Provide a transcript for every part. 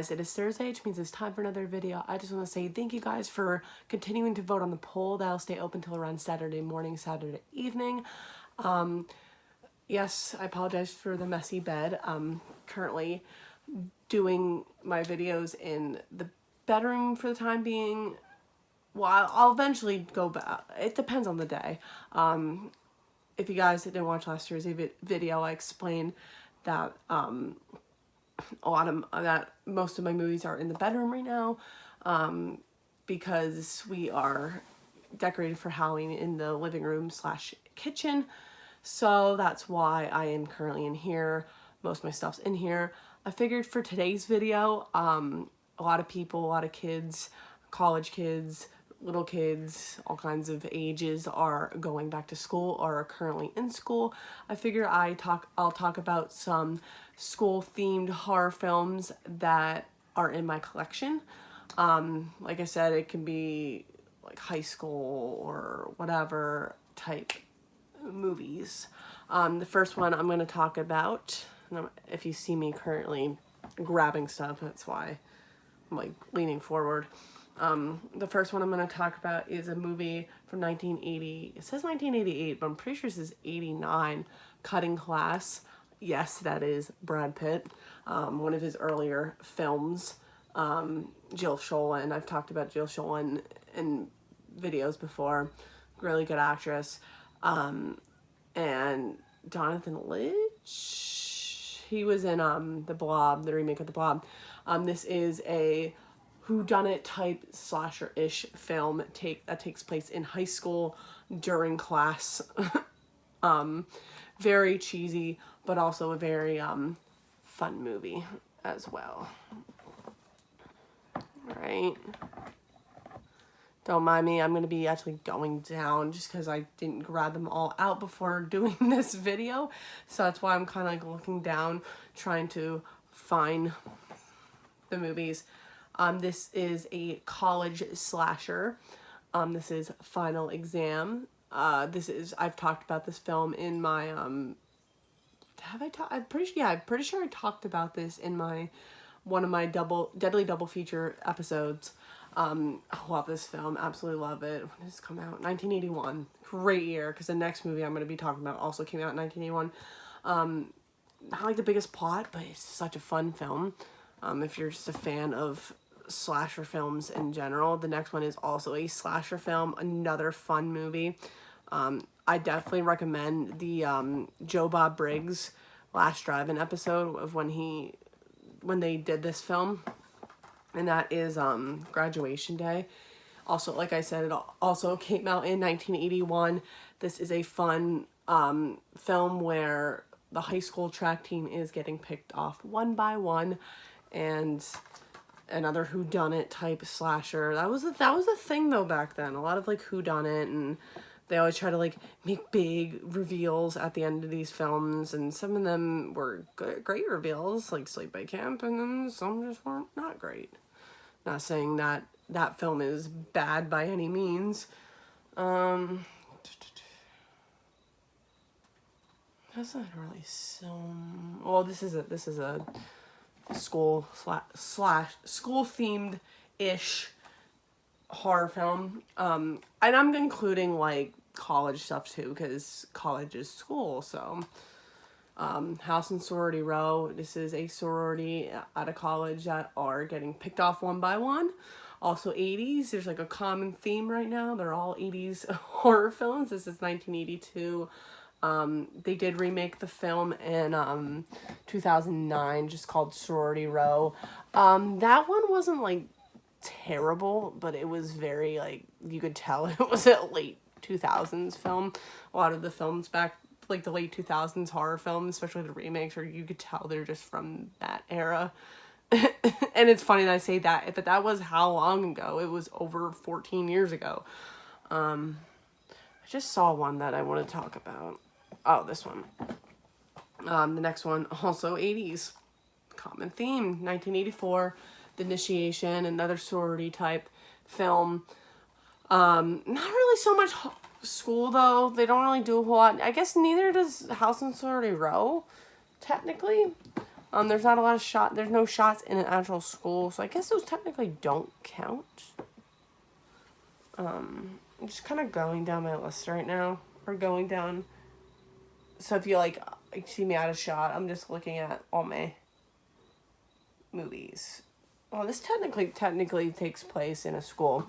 guys, it is Thursday, which means it's time for another video. I just want to say thank you guys for continuing to vote on the poll. That'll stay open till around Saturday morning, Saturday evening. Yes, I apologize for the messy bed. Currently doing my videos in the bedroom for the time being. Well, I'll eventually go back. It depends on the day. If you guys didn't watch last year's video, I explained that most of my movies are in the bedroom right now, because we are decorated for Halloween in the living room / kitchen. So that's why I am currently in here. Most of my stuff's in here. I figured for today's video, a lot of people, a lot of kids, college kids, little kids, all kinds of ages are going back to school or are currently in school. I figure I'll talk about some school themed horror films that are in my collection. Like I said, it can be like high school or whatever type movies. The first one I'm going to talk about, if you see me currently grabbing stuff, that's why I'm like leaning forward. The first one I'm going to talk about is a movie from 1980. It says 1988, but I'm pretty sure this is 89, Cutting Class. Yes, that is Brad Pitt. One of his earlier films. Jill Schoelen. I've talked about Jill Schoelen in videos before. Really good actress. And Jonathan Litch. He was in The Blob, the remake of The Blob. This is a whodunit type slasher-ish film that takes place in high school during class. Very cheesy, but also a very fun movie as well. Alright. Don't mind me, I'm going to be actually going down just because I didn't grab them all out before doing this video. So that's why I'm kind of like looking down, trying to find the movies. This is a college slasher. This is Final Exam. I've talked about this film in my, I'm pretty sure I talked about this in one of my Deadly Double Feature episodes. I love this film, absolutely love it. When did this come out? 1981. Great year, because the next movie I'm going to be talking about also came out in 1981. Not like the biggest plot, but it's such a fun film. If you're just a fan of slasher films in general. The next one is also a slasher film, another fun movie. I definitely recommend the Joe Bob Briggs Last Drive-In episode of when they did this film, and that is Graduation Day. Also, like I said, it also came out in 1981. This is a fun film where the high school track team is getting picked off one by one, and another whodunit type slasher. That was a thing though back then. A lot of like whodunit, and they always try to like make big reveals at the end of these films, and some of them were great reveals, like Sleepaway Camp, and then some just weren't not great. Not saying that that film is bad by any means. That's not really so. Well, this is a school themed ish horror film, and I'm including like college stuff too, because college is school. So House and Sorority Row, this is a sorority at a college that are getting picked off one by one. Also 80s, there's like a common theme right now. They're all 80s horror films. This is 1982. They did remake the film in 2009, just called Sorority Row. That one wasn't like terrible, but it was very like, you could tell it was a late 2000s film. A lot of the films back like the late 2000s horror films, especially the remakes, or you could tell they're just from that era. And it's funny that I say that, but that was how long ago? It was over 14 years ago. I just saw one that I want to talk about. Oh, this one. The next one, also 80s. Common theme, 1984, The Initiation, another sorority type film. Not really so much school though. They don't really do a whole lot. I guess neither does House and Sorority Row, technically. There's not a lot of there's no shots in an actual school, so I guess those technically don't count. I'm just kind of going down my list right now, or going down. So if you like see me out of shot, I'm just looking at all my movies. Well, this technically takes place in a school.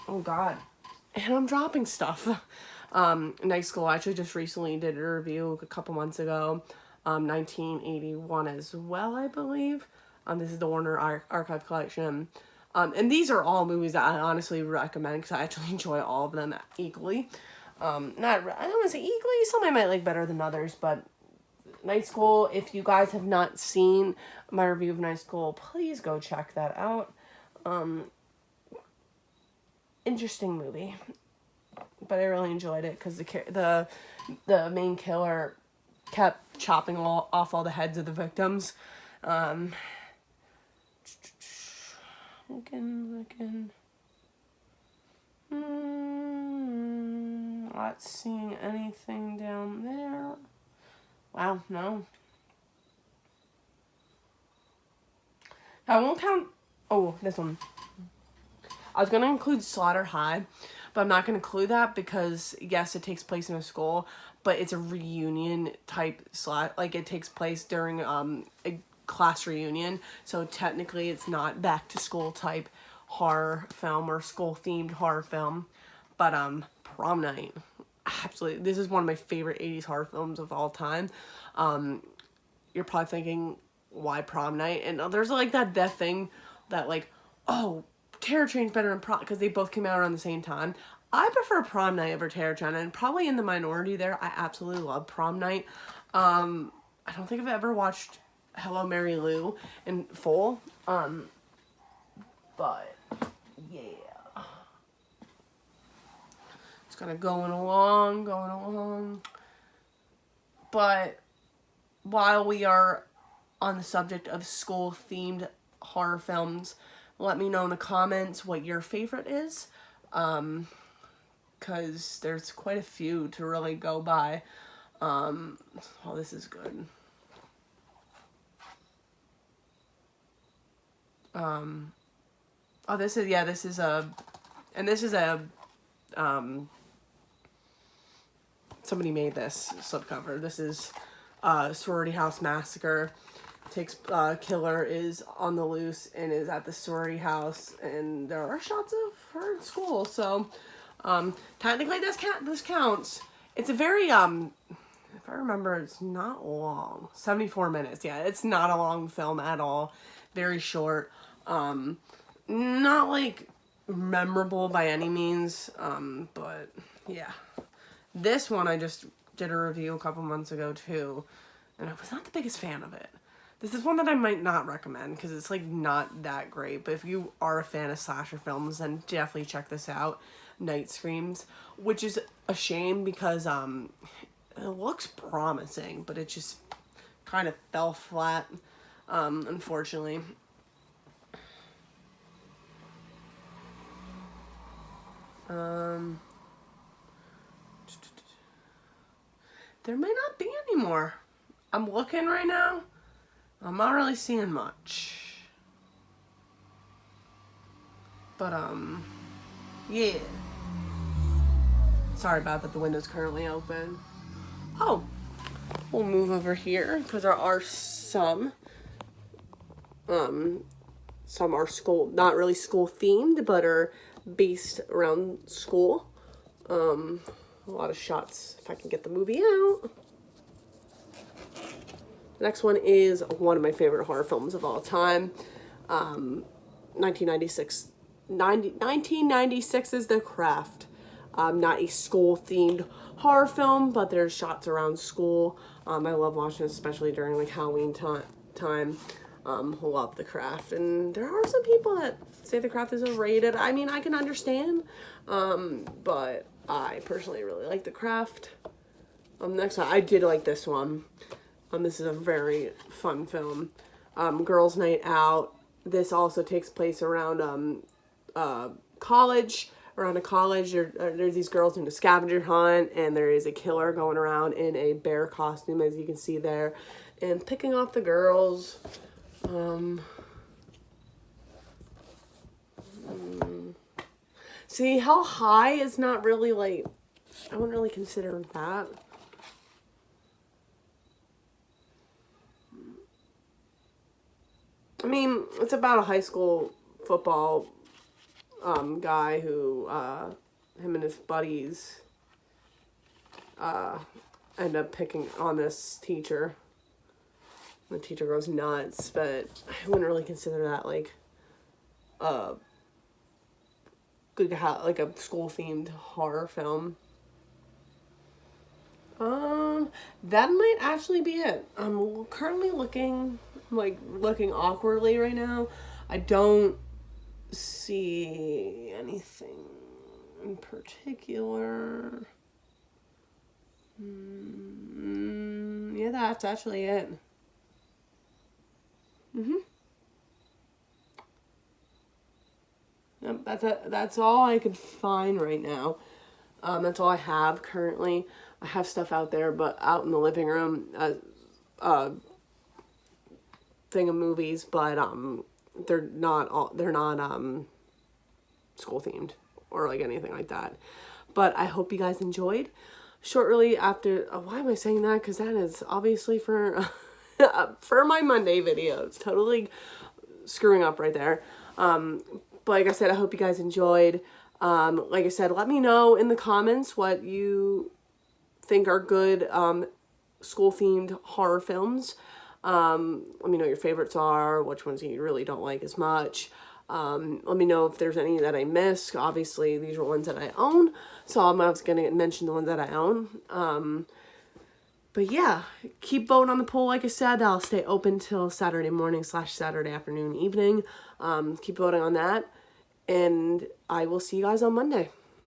Oh God, and I'm dropping stuff. Night School, I actually just recently did a review a couple months ago. 1981 as well, I believe. This is the Warner Archive Collection. And these are all movies that I honestly recommend because I actually enjoy all of them equally. I don't want to say equally, some I might like better than others, but Night School, if you guys have not seen my review of Night School, please go check that out. Interesting movie, but I really enjoyed it because the main killer kept chopping off all the heads of the victims. Looking. Not seeing anything down there. Wow, no. I won't count. Oh, this one. I was going to include Slaughter High, but I'm not going to include that because, yes, it takes place in a school, but it's a reunion type like it takes place during a class reunion, so technically it's not back to school type horror film or school themed horror film. But Prom Night, absolutely, this is one of my favorite 80s horror films of all time. You're probably thinking, why Prom Night? And there's like that death thing that like, oh, Terror Train's better than Prom, because they both came out around the same time. I prefer Prom Night over Terror Train, and probably in the minority there. I absolutely love Prom Night. I don't think I've ever watched Hello, Mary Lou in full. But yeah, it's kind of going along. But while we are on the subject of school-themed horror films, let me know in the comments what your favorite is. Because there's quite a few to really go by. Oh, this is good. Oh, this is somebody made this slipcover. This is Sorority House Massacre. Killer is on the loose and is at the sorority house, and there are shots of her in school, so technically this counts. It's a very if I remember, it's not long. 74 minutes. Yeah, it's not a long film at all. Very short. Not like memorable by any means, but yeah. This one I just did a review a couple months ago too, and I was not the biggest fan of it. This is one that I might not recommend because it's like not that great, but if you are a fan of slasher films, then definitely check this out. Night Screams, which is a shame because it looks promising, but it just kind of fell flat, unfortunately. There may not be any more. I'm looking right now. I'm not really seeing much. But, yeah. Sorry about that, the window's currently open. Oh, we'll move over here, because there are some are school, not really school themed, but are based around school. A lot of shots, if I can get the movie out. The next one is one of my favorite horror films of all time. 1996 is The Craft. Not a school-themed horror film, but there's shots around school. I love watching it, especially during like Halloween time. Love The Craft. And there are some people that say The Craft is overrated. I mean, I can understand. But I personally really like The Craft. Next one, I did like this one. This is a very fun film. Girls' Night Out. This also takes place around college, around a college. There's these girls doing a scavenger hunt, and there is a killer going around in a bear costume, as you can see there, and picking off the girls. See, how high is not really like, I wouldn't really consider that. I mean, it's about a high school football guy who, him and his buddies end up picking on this teacher. The teacher goes nuts, but I wouldn't really consider that like like a school-themed horror film. That might actually be it. I'm currently looking awkwardly right now. I don't see anything in particular. Yeah, that's actually it. Yep, that's all I could find right now. That's all I have currently. I have stuff out there, but out in the living room, thing of movies, but they're not school themed or like anything like that. But I hope you guys enjoyed. Shortly after, why am I saying that? Because that is obviously for for my Monday videos. Totally screwing up right there. But like I said, I hope you guys enjoyed. Like I said, let me know in the comments what you think are good school-themed horror films. Let me know your favorites are, which ones you really don't like as much. Let me know if there's any that I missed. Obviously, these are ones that I own, so I'm just going to mention the ones that I own. But yeah, keep voting on the poll. Like I said, I'll stay open till Saturday morning / Saturday afternoon, evening. Keep voting on that, and I will see you guys on Monday.